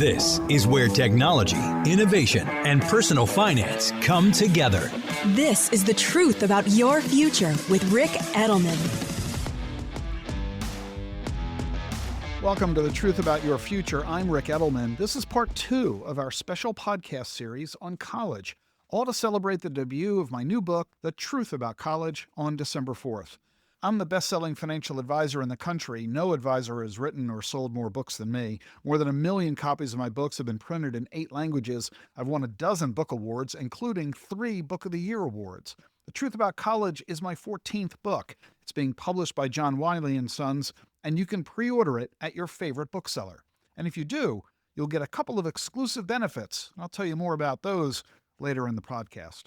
This is where technology, innovation, and personal finance come together. This is The Truth About Your Future with Rick Edelman. Welcome to The Truth About Your Future. I'm Rick Edelman. This is part 2 of our special podcast series on college, all to celebrate the debut of my new book, The Truth About College, on December 4th. I'm the best-selling financial advisor in the country. No advisor has written or sold more books than me. More than 1 million copies of my books have been printed in 8 languages. I've won 12 book awards, including 3 Book of the Year awards. The Truth About College is my 14th book. It's being published by John Wiley & Sons, and you can pre-order it at your favorite bookseller. And if you do, you'll get a couple of exclusive benefits. I'll tell you more about those later in the podcast.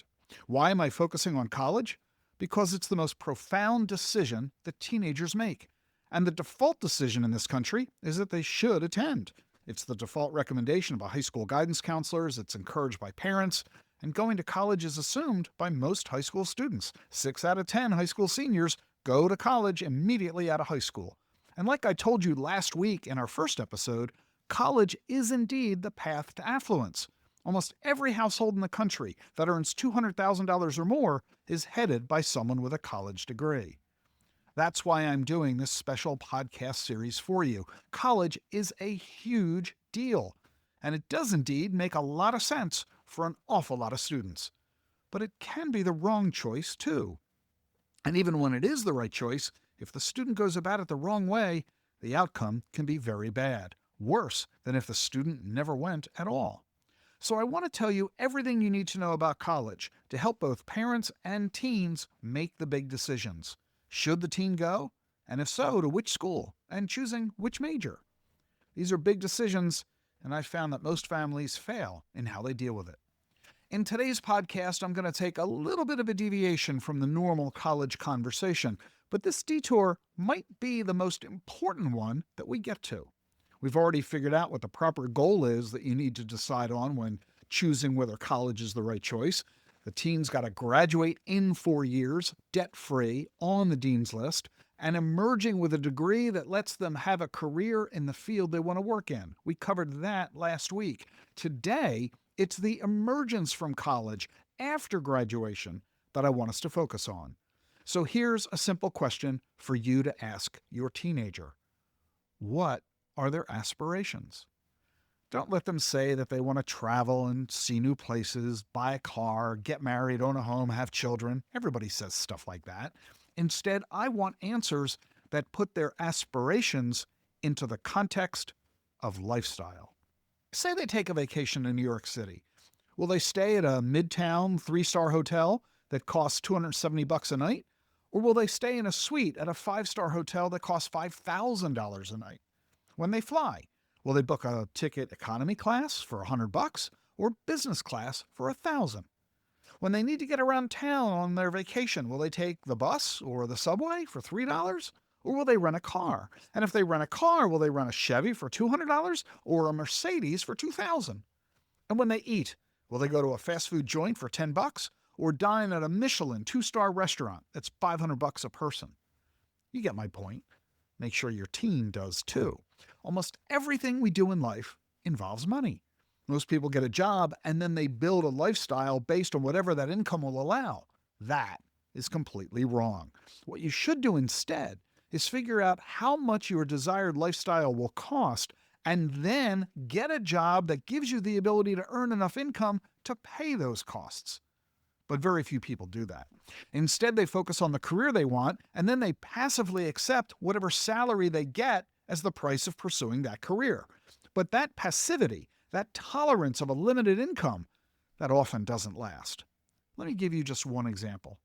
Why am I focusing on college? Because it's the most profound decision that teenagers make. And the default decision in this country is that they should attend. It's the default recommendation by high school guidance counselors, it's encouraged by parents, and going to college is assumed by most high school students. 6 out of 10 high school seniors go to college immediately out of high school. And like I told you last week in our first episode, college is indeed the path to affluence. Almost every household in the country that earns $200,000 or more is headed by someone with a college degree. That's why I'm doing this special podcast series for you. College is a huge deal, and it does indeed make a lot of sense for an awful lot of students. But it can be the wrong choice, too. And even when it is the right choice, if the student goes about it the wrong way, the outcome can be very bad, worse than if the student never went at all. So I want to tell you everything you need to know about college to help both parents and teens make the big decisions. Should the teen go? And if so, to which school? And choosing which major? These are big decisions, and I've found that most families fail in how they deal with it. In today's podcast, I'm going to take a little bit of a deviation from the normal college conversation, but this detour might be the most important one that we get to. We've already figured out what the proper goal is that you need to decide on when choosing whether college is the right choice. The teen's got to graduate in 4 years, debt-free, on the dean's list, and emerging with a degree that lets them have a career in the field they want to work in. We covered that last week. Today, it's the emergence from college after graduation that I want us to focus on. So here's a simple question for you to ask your teenager. What are their aspirations? Don't let them say that they want to travel and see new places, buy a car, get married, own a home, have children. Everybody says stuff like that. Instead, I want answers that put their aspirations into the context of lifestyle. Say they take a vacation in New York City. Will they stay at a midtown 3-star hotel that costs $270 a night? Or will they stay in a suite at a 5-star hotel that costs $5,000 a night? When they fly, will they book a ticket economy class for $100 or business class for $1,000? When they need to get around town on their vacation, will they take the bus or the subway for $3? Or will they rent a car? And if they rent a car, will they rent a Chevy for $200 or a Mercedes for $2,000? And when they eat, will they go to a fast food joint for $10 or dine at a Michelin 2-star restaurant that's $500 a person? You get my point. Make sure your teen does too. Almost everything we do in life involves money. Most people get a job and then they build a lifestyle based on whatever that income will allow. That is completely wrong. What you should do instead is figure out how much your desired lifestyle will cost and then get a job that gives you the ability to earn enough income to pay those costs. But very few people do that. Instead, they focus on the career they want, and then they passively accept whatever salary they get as the price of pursuing that career. But that passivity, that tolerance of a limited income, that often doesn't last. Let me give you just one example.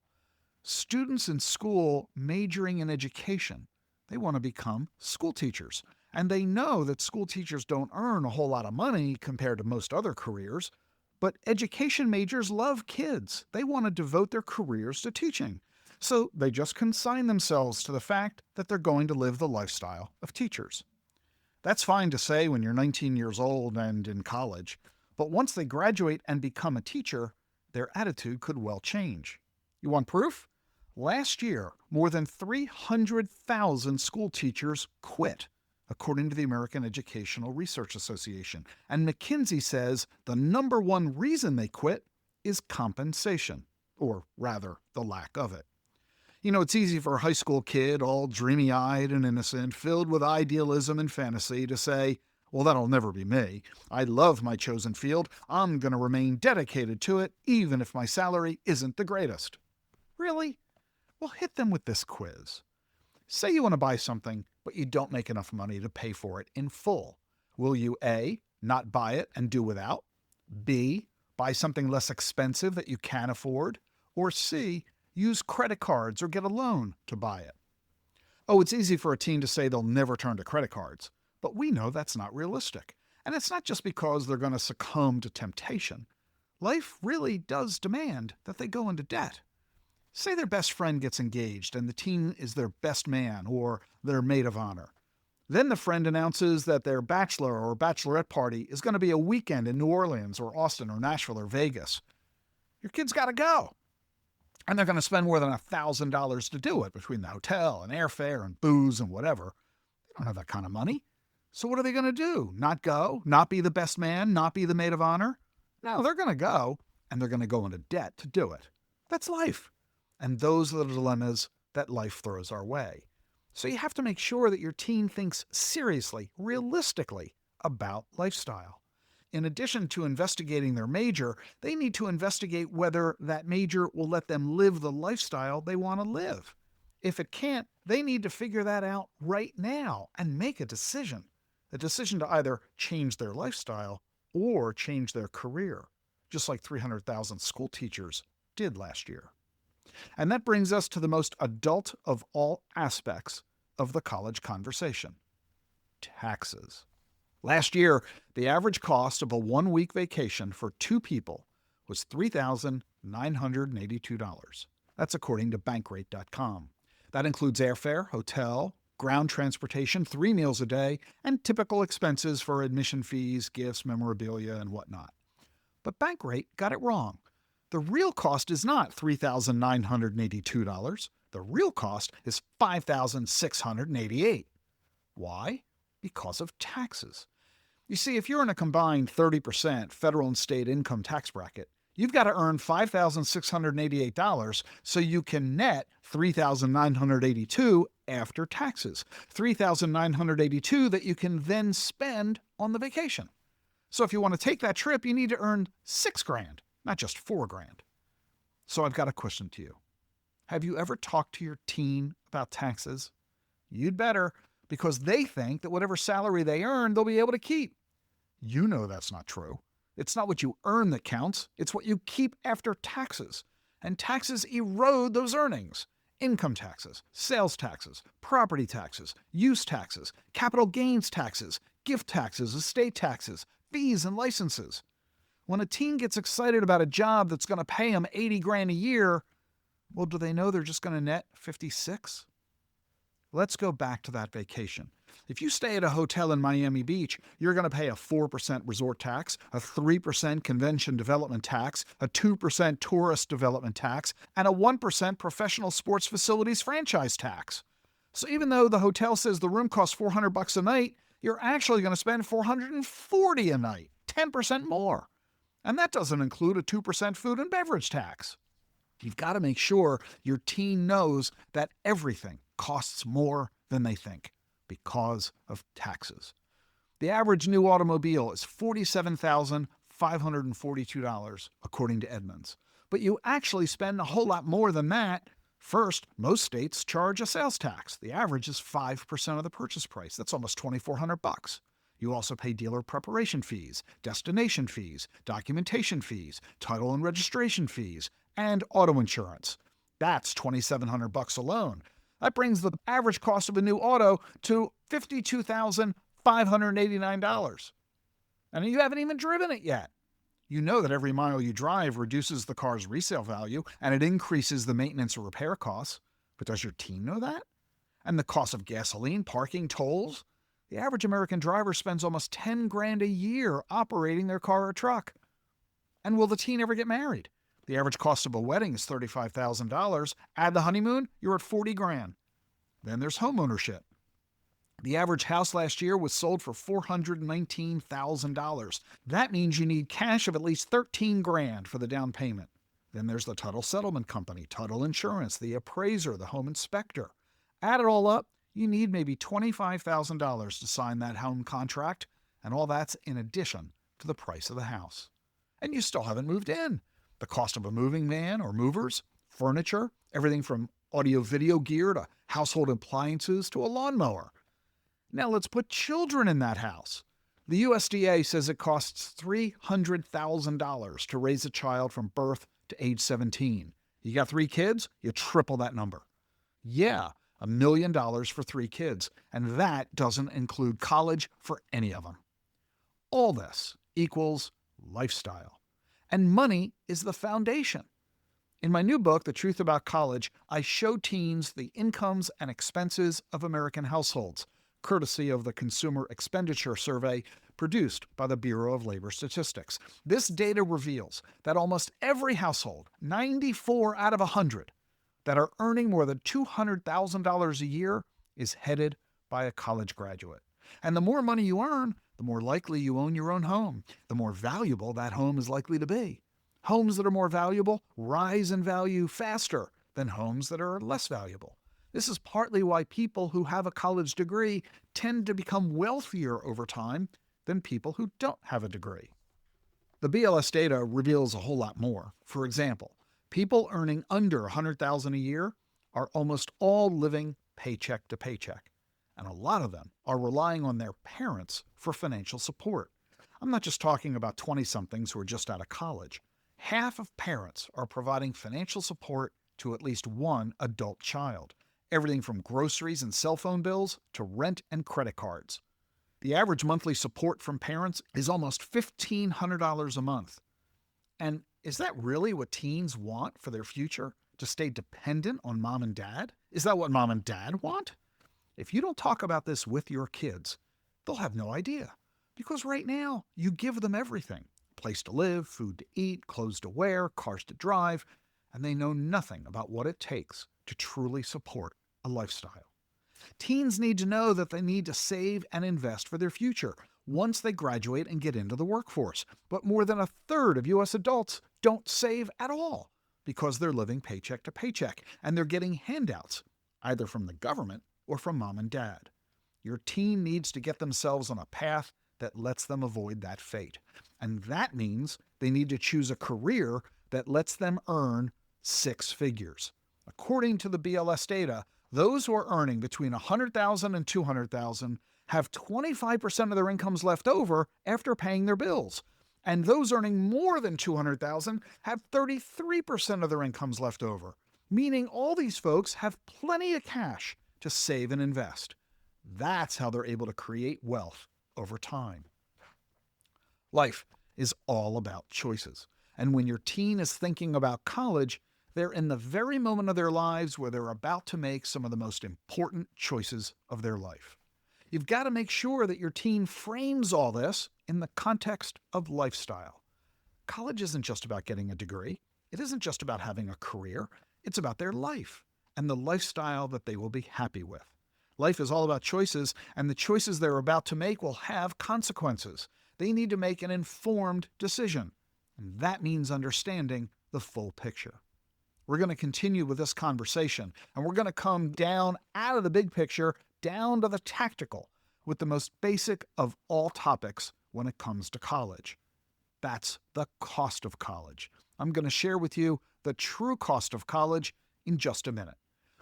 Students in school majoring in education, they want to become school teachers. And they know that school teachers don't earn a whole lot of money compared to most other careers. But education majors love kids. They want to devote their careers to teaching. So they just consign themselves to the fact that they're going to live the lifestyle of teachers. That's fine to say when you're 19 years old and in college, but once they graduate and become a teacher, their attitude could well change. You want proof? Last year, more than 300,000 school teachers quit. according to the American Educational Research Association. And McKinsey says the number one reason they quit is compensation, or rather, the lack of it. You know, it's easy for a high school kid, all dreamy-eyed and innocent, filled with idealism and fantasy, to say, well, that'll never be me. I love my chosen field. I'm going to remain dedicated to it, even if my salary isn't the greatest. Really? Well, hit them with this quiz. Say you want to buy something, but you don't make enough money to pay for it in full. Will you A, not buy it and do without? B, buy something less expensive that you can afford? Or C, use credit cards or get a loan to buy it? Oh, it's easy for a teen to say they'll never turn to credit cards, but we know that's not realistic. And it's not just because they're going to succumb to temptation. Life really does demand that they go into debt. Say their best friend gets engaged and the teen is their best man or their maid of honor. Then the friend announces that their bachelor or bachelorette party is going to be a weekend in New Orleans or Austin or Nashville or Vegas. Your kid's got to go. And they're going to spend more than $1,000 to do it between the hotel and airfare and booze and whatever. They don't have that kind of money. So what are they going to do? Not go? Not be the best man? Not be the maid of honor? No, they're going to go, and they're going to go into debt to do it. That's life. And those are the dilemmas that life throws our way. So you have to make sure that your teen thinks seriously, realistically about lifestyle. In addition to investigating their major, they need to investigate whether that major will let them live the lifestyle they want to live. If it can't, they need to figure that out right now and make a decision. A decision to either change their lifestyle or change their career, just like 300,000 school teachers did last year. And that brings us to the most adult of all aspects of the college conversation: taxes. Last year, the average cost of a one-week vacation for two people was $3,982. That's according to Bankrate.com. That includes airfare, hotel, ground transportation, 3 meals a day, and typical expenses for admission fees, gifts, memorabilia, and whatnot. But Bankrate got it wrong. The real cost is not $3,982. The real cost is $5,688. Why? Because of taxes. You see, if you're in a combined 30% federal and state income tax bracket, you've got to earn $5,688 so you can net $3,982 after taxes. $3,982 that you can then spend on the vacation. So if you want to take that trip, you need to earn $6,000, not just $4,000. So I've got a question to you. Have you ever talked to your teen about taxes? You'd better, because they think that whatever salary they earn, they'll be able to keep. You know that's not true. It's not what you earn that counts. It's what you keep after taxes. And taxes erode those earnings. Income taxes, sales taxes, property taxes, use taxes, capital gains taxes, gift taxes, estate taxes, fees and licenses. When a teen gets excited about a job that's going to pay them $80,000 a year, well, do they know they're just going to net 56? Let's go back to that vacation. If you stay at a hotel in Miami Beach, you're going to pay a 4% resort tax, a 3% convention development tax, a 2% tourist development tax, and a 1% professional sports facilities franchise tax. So even though the hotel says the room costs $400 a night, you're actually going to spend $440 a night, 10% more. And that doesn't include a 2% food and beverage tax. You've got to make sure your teen knows that everything costs more than they think because of taxes. The average new automobile is $47,542, according to Edmunds. But you actually spend a whole lot more than that. First, most states charge a sales tax. The average is 5% of the purchase price. That's almost $2,400. You also pay dealer preparation fees, destination fees, documentation fees, title and registration fees, and auto insurance. That's $2,700 alone. That brings the average cost of a new auto to $52,589. And you haven't even driven it yet. You know that every mile you drive reduces the car's resale value and it increases the maintenance or repair costs. But does your teen know that? And the cost of gasoline, parking, tolls? The average American driver spends almost $10,000 a year operating their car or truck. And will the teen ever get married? The average cost of a wedding is $35,000. Add the honeymoon, you're at $40,000. Then there's home ownership. The average house last year was sold for $419,000. That means you need cash of at least $13,000 for the down payment. Then there's the title settlement company, title insurance, the appraiser, the home inspector. Add it all up, you need maybe $25,000 to sign that home contract, and all that's in addition to the price of the house. And you still haven't moved in. The cost of a moving van or movers, furniture, everything from audio-video gear to household appliances to a lawnmower. Now let's put children in that house. The USDA says it costs $300,000 to raise a child from birth to age 17. You got 3 kids, you triple that number. Yeah, $1 million for 3 kids, and that doesn't include college for any of them. All this equals lifestyle. And money is the foundation. In my new book, The Truth About College, I show teens the incomes and expenses of American households, courtesy of the Consumer Expenditure Survey produced by the Bureau of Labor Statistics. This data reveals that almost every household, 94 out of 100, that are earning more than $200,000 a year is headed by a college graduate. And the more money you earn, the more likely you own your own home, the more valuable that home is likely to be. Homes that are more valuable rise in value faster than homes that are less valuable. This is partly why people who have a college degree tend to become wealthier over time than people who don't have a degree. The BLS data reveals a whole lot more. For example, people earning under $100,000 a year are almost all living paycheck to paycheck, and a lot of them are relying on their parents for financial support. I'm not just talking about 20-somethings who are just out of college. Half of parents are providing financial support to at least one adult child. Everything from groceries and cell phone bills to rent and credit cards. The average monthly support from parents is almost $1,500 a month. And is that really what teens want for their future? To stay dependent on mom and dad? Is that what mom and dad want? If you don't talk about this with your kids, they'll have no idea. Because right now, you give them everything. A place to live, food to eat, clothes to wear, cars to drive, and they know nothing about what it takes to truly support a lifestyle. Teens need to know that they need to save and invest for their future once they graduate and get into the workforce. But more than a third of U.S. adults don't save at all because they're living paycheck to paycheck and they're getting handouts, either from the government or from mom and dad. Your teen needs to get themselves on a path that lets them avoid that fate. And that means they need to choose a career that lets them earn 6 figures. According to the BLS data, those who are earning between $100,000 and $200,000 have 25% of their incomes left over after paying their bills. And those earning more than $200,000 have 33% of their incomes left over, meaning all these folks have plenty of cash to save and invest. That's how they're able to create wealth over time. Life is all about choices. And when your teen is thinking about college, they're in the very moment of their lives where they're about to make some of the most important choices of their life. You've got to make sure that your teen frames all this in the context of lifestyle. College isn't just about getting a degree. It isn't just about having a career. It's about their life and the lifestyle that they will be happy with. Life is all about choices, and the choices they're about to make will have consequences. They need to make an informed decision, and that means understanding the full picture. We're going to continue with this conversation, and we're going to come down out of the big picture, down to the tactical, with the most basic of all topics when it comes to college. That's the cost of college. I'm going to share with you the true cost of college in just a minute.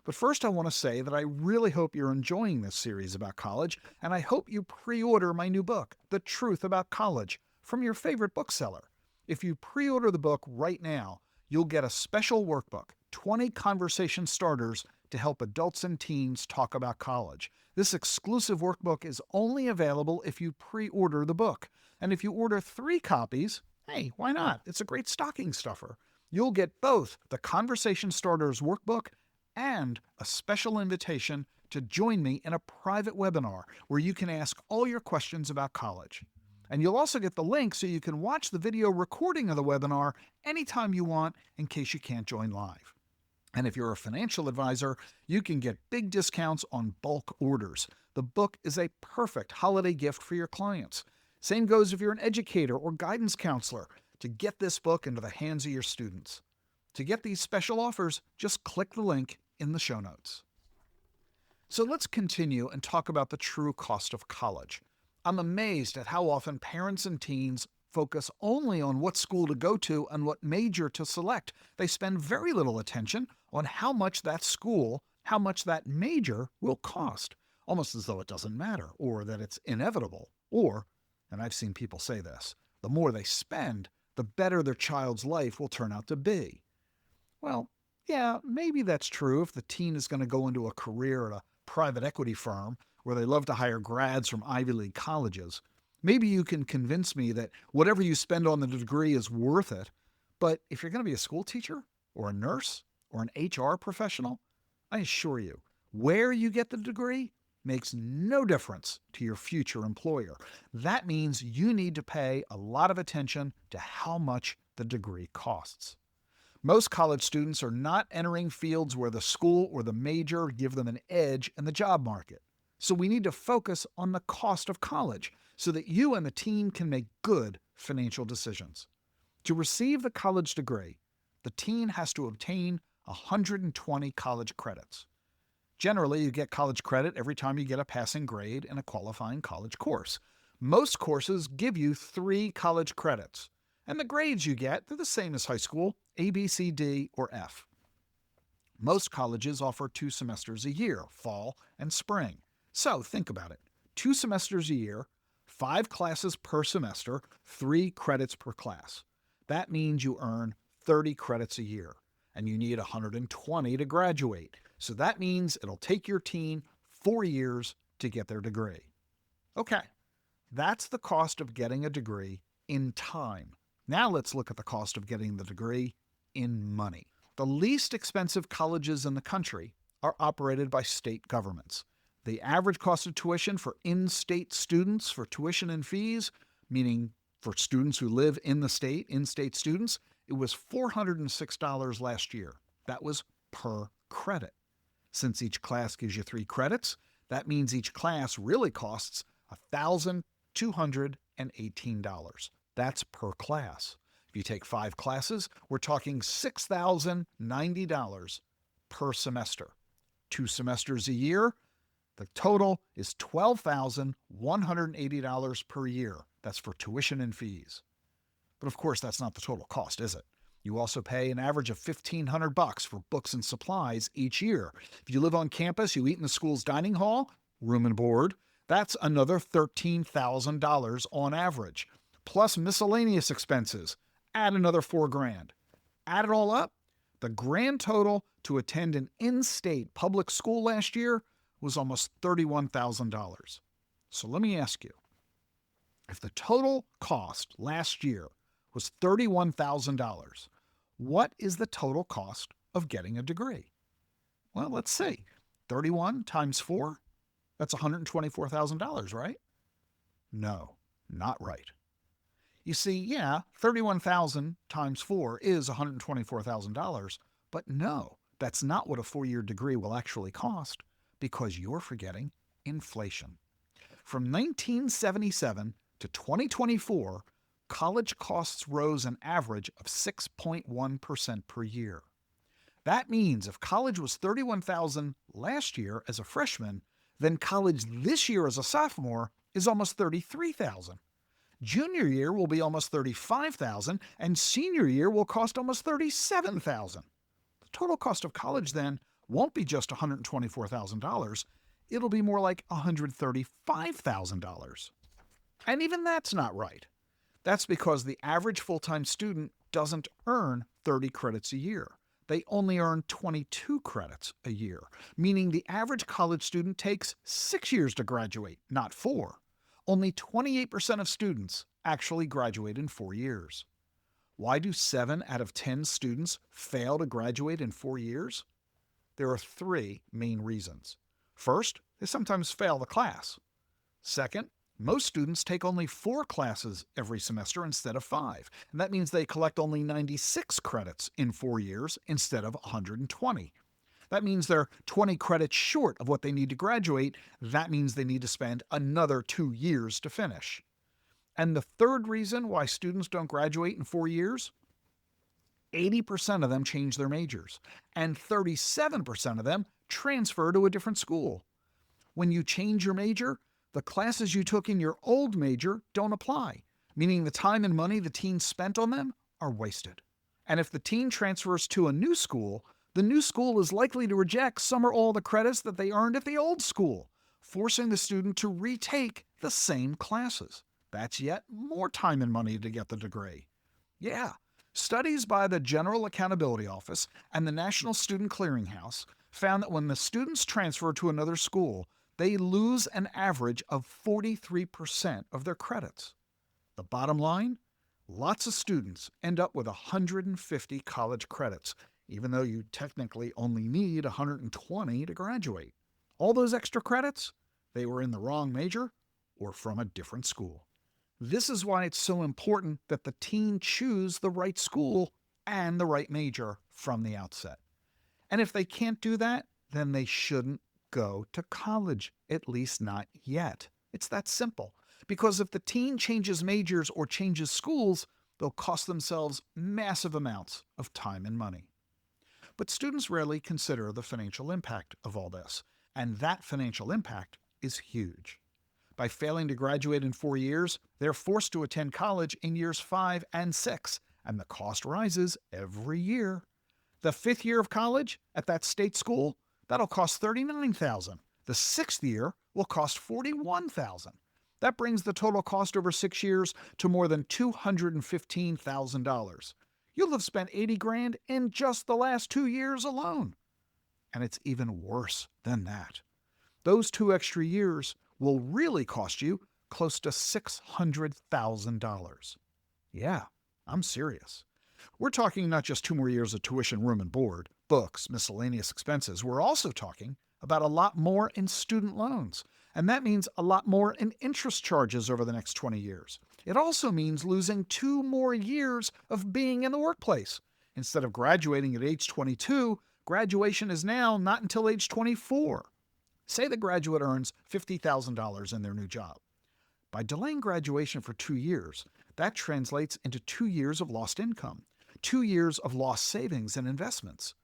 But first, I want to say that I really hope you're enjoying this series about college, and I hope you pre-order my new book, The Truth About College, from your favorite bookseller. If you pre-order the book right now, you'll get a special workbook, 20 conversation starters to help adults and teens talk about college. This exclusive workbook is only available if you pre-order the book. And if you order 3 copies, hey, why not? It's a great stocking stuffer. You'll get both the Conversation Starters workbook and a special invitation to join me in a private webinar where you can ask all your questions about college. And you'll also get the link so you can watch the video recording of the webinar anytime you want in case you can't join live. And if you're a financial advisor, you can get big discounts on bulk orders. The book is a perfect holiday gift for your clients. Same goes if you're an educator or guidance counselor to get this book into the hands of your students. To get these special offers, just click the link in the show notes. So let's continue and talk about the true cost of college. I'm amazed at how often parents and teens focus only on what school to go to and what major to select. They spend very little attention on how much that school, how much that major will cost, almost as though it doesn't matter or that it's inevitable. Or, and I've seen people say this, the more they spend, the better their child's life will turn out to be. Well, yeah, maybe that's true if the teen is going to go into a career at a private equity firm where they love to hire grads from Ivy League colleges. Maybe you can convince me that whatever you spend on the degree is worth it. But if you're going to be a school teacher or a nurse or an HR professional, I assure you, where you get the degree makes no difference to your future employer. That means you need to pay a lot of attention to how much the degree costs. Most college students are not entering fields where the school or the major give them an edge in the job market. So we need to focus on the cost of college so that you and the team can make good financial decisions. To receive the college degree, the teen has to obtain 120 college credits. Generally, you get college credit every time you get a passing grade in a qualifying college course. Most courses give you 3 college credits, and the grades you get, they're the same as high school, A, B, C, D, or F. Most colleges offer 2 semesters a year, fall and spring. So think about it. 2 semesters a year, 5 classes per semester, 3 credits per class. That means you earn 30 credits a year, and you need 120 to graduate. So that means it'll take your teen 4 years to get their degree. Okay, that's the cost of getting a degree in time. Now let's look at the cost of getting the degree in money. The least expensive colleges in the country are operated by state governments. The average cost of tuition for in-state students for tuition and fees, meaning for students who live in the state, in-state students, it was $406 last year. That was per credit. Since each class gives you 3 credits, that means each class really costs $1,218. That's per class. If you take 5 classes, we're talking $6,090 per semester. 2 semesters a year, the total is $12,180 per year. That's for tuition and fees. But of course, that's not the total cost, is it? You also pay an average of $1,500 for books and supplies each year. If you live on campus, you eat in the school's dining hall, room and board, that's another $13,000 on average. Plus miscellaneous expenses, add another $4,000. Add it all up, the grand total to attend an in-state public school last year was almost $31,000. So let me ask you, if the total cost last year was $31,000, what is the total cost of getting a degree? Well, let's see. 31 times 4, that's $124,000, right? No, not right. You see, yeah, 31,000 times 4 is $124,000, but no, that's not what a 4-year degree will actually cost, because you're forgetting inflation. From 1977 to 2024, college costs rose an average of 6.1% per year. That means if college was $31,000 last year as a freshman, then college this year as a sophomore is almost $33,000. Junior year will be almost $35,000, and senior year will cost almost $37,000. The total cost of college then won't be just $124,000. It'll be more like $135,000. And even that's not right. That's because the average full-time student doesn't earn 30 credits a year. They only earn 22 credits a year, meaning the average college student takes 6 years to graduate, not 4. Only 28% of students actually graduate in 4 years. Why do 7 out of 10 students fail to graduate in 4 years? There are 3 main reasons. First, they sometimes fail the class. Second, Most students take only 4 classes every semester instead of 5, and that means they collect only 96 credits in 4 years instead of 120. That means they're 20 credits short of what they need to graduate. That means they need to spend another 2 years to finish. And the third reason why students don't graduate in 4 years? 80% of them change their majors, and 37% of them transfer to a different school. When you change your major, the classes you took in your old major don't apply, meaning the time and money the teen spent on them are wasted. And if the teen transfers to a new school, the new school is likely to reject some or all the credits that they earned at the old school, forcing the student to retake the same classes. That's yet more time and money to get the degree. Yeah, studies by the General Accountability Office and the National Student Clearinghouse found that when the students transfer to another school, they lose an average of 43% of their credits. The bottom line? Lots of students end up with 150 college credits, even though you technically only need 120 to graduate. All those extra credits? They were in the wrong major or from a different school. This is why it's so important that the teen choose the right school and the right major from the outset. And if they can't do that, then they shouldn't go to college, at least not yet. It's that simple. Because if the teen changes majors or changes schools, they'll cost themselves massive amounts of time and money. But students rarely consider the financial impact of all this, and that financial impact is huge. By failing to graduate in 4 years, they're forced to attend college in years 5 and 6, and the cost rises every year. The 5th year of college at that state school, that'll cost $39,000. The 6th year will cost $41,000. That brings the total cost over 6 years to more than $215,000. You'll have spent $80,000 in just the last 2 years alone. And it's even worse than that. Those 2 extra years will really cost you close to $600,000. Yeah, I'm serious. We're talking not just 2 more years of tuition, room and board, books, miscellaneous expenses. We're also talking about a lot more in student loans. And that means a lot more in interest charges over the next 20 years. It also means losing 2 more years of being in the workplace. Instead of graduating at age 22, graduation is now not until age 24. Say the graduate earns $50,000 in their new job. By delaying graduation for 2 years, that translates into 2 years of lost income, 2 years of lost savings and investments.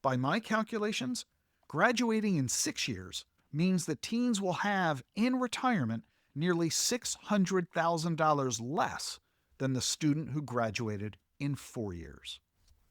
By my calculations, graduating in 6 years means that teens will have, in retirement, nearly $600,000 less than the student who graduated in 4 years.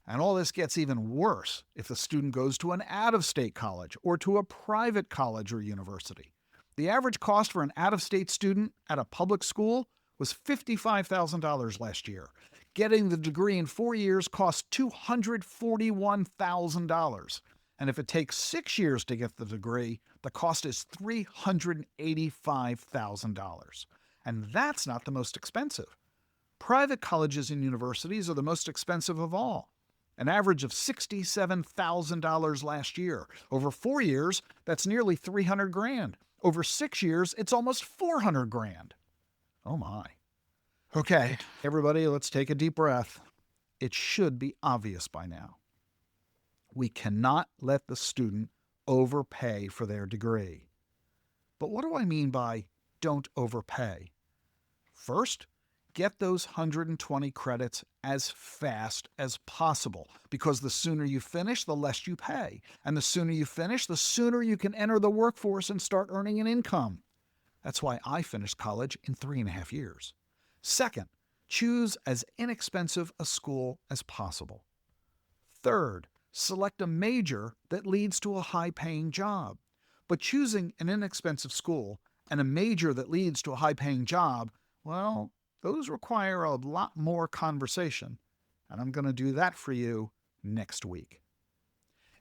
And all this gets even worse if the student goes to an out-of-state college or to a private college or university. The average cost for an out-of-state student at a public school was $55,000 last year. Getting the degree in 4 years costs $241,000. And if it takes 6 years to get the degree, the cost is $385,000. And that's not the most expensive. Private colleges and universities are the most expensive of all. An average of $67,000 last year. Over 4 years, that's nearly $300,000. Over 6 years, it's almost $400,000. Oh my. Okay, everybody, let's take a deep breath. It should be obvious by now. We cannot let the student overpay for their degree. But what do I mean by don't overpay? First, get those 120 credits as fast as possible, because the sooner you finish, the less you pay. And the sooner you finish, the sooner you can enter the workforce and start earning an income. That's why I finished college in 3.5 years. Second, choose as inexpensive a school as possible. Third, select a major that leads to a high-paying job. But choosing an inexpensive school and a major that leads to a high-paying job, well, those require a lot more conversation, and I'm going to do that for you next week.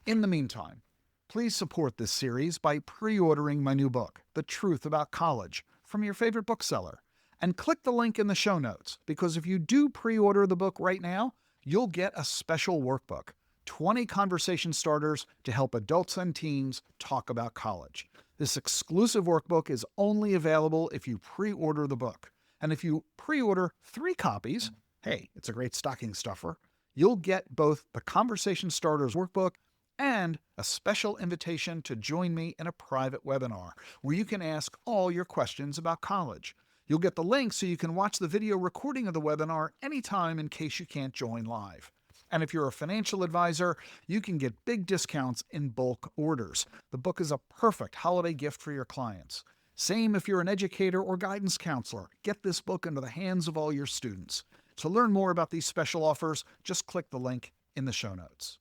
In the meantime, please support this series by pre-ordering my new book, The Truth About College, from your favorite bookseller. And click the link in the show notes, because if you do pre-order the book right now, you'll get a special workbook, 20 conversation starters to help adults and teens talk about college. This exclusive workbook is only available if you pre-order the book. And if you pre-order 3 copies, hey, it's a great stocking stuffer, you'll get both the Conversation Starters workbook and a special invitation to join me in a private webinar where you can ask all your questions about college. You'll get the link so you can watch the video recording of the webinar anytime in case you can't join live. And if you're a financial advisor, you can get big discounts in bulk orders. The book is a perfect holiday gift for your clients. Same if you're an educator or guidance counselor. Get this book into the hands of all your students. To learn more about these special offers, just click the link in the show notes.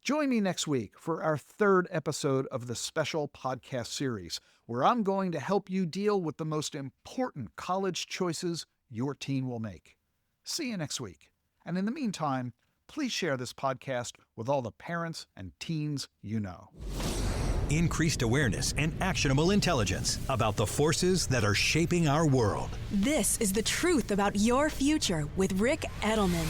Join me next week for our 3rd episode of the special podcast series, where I'm going to help you deal with the most important college choices your teen will make. See you next week. And in the meantime, please share this podcast with all the parents and teens you know. Increased awareness and actionable intelligence about the forces that are shaping our world. This is The Truth About Your Future with Rick Edelman.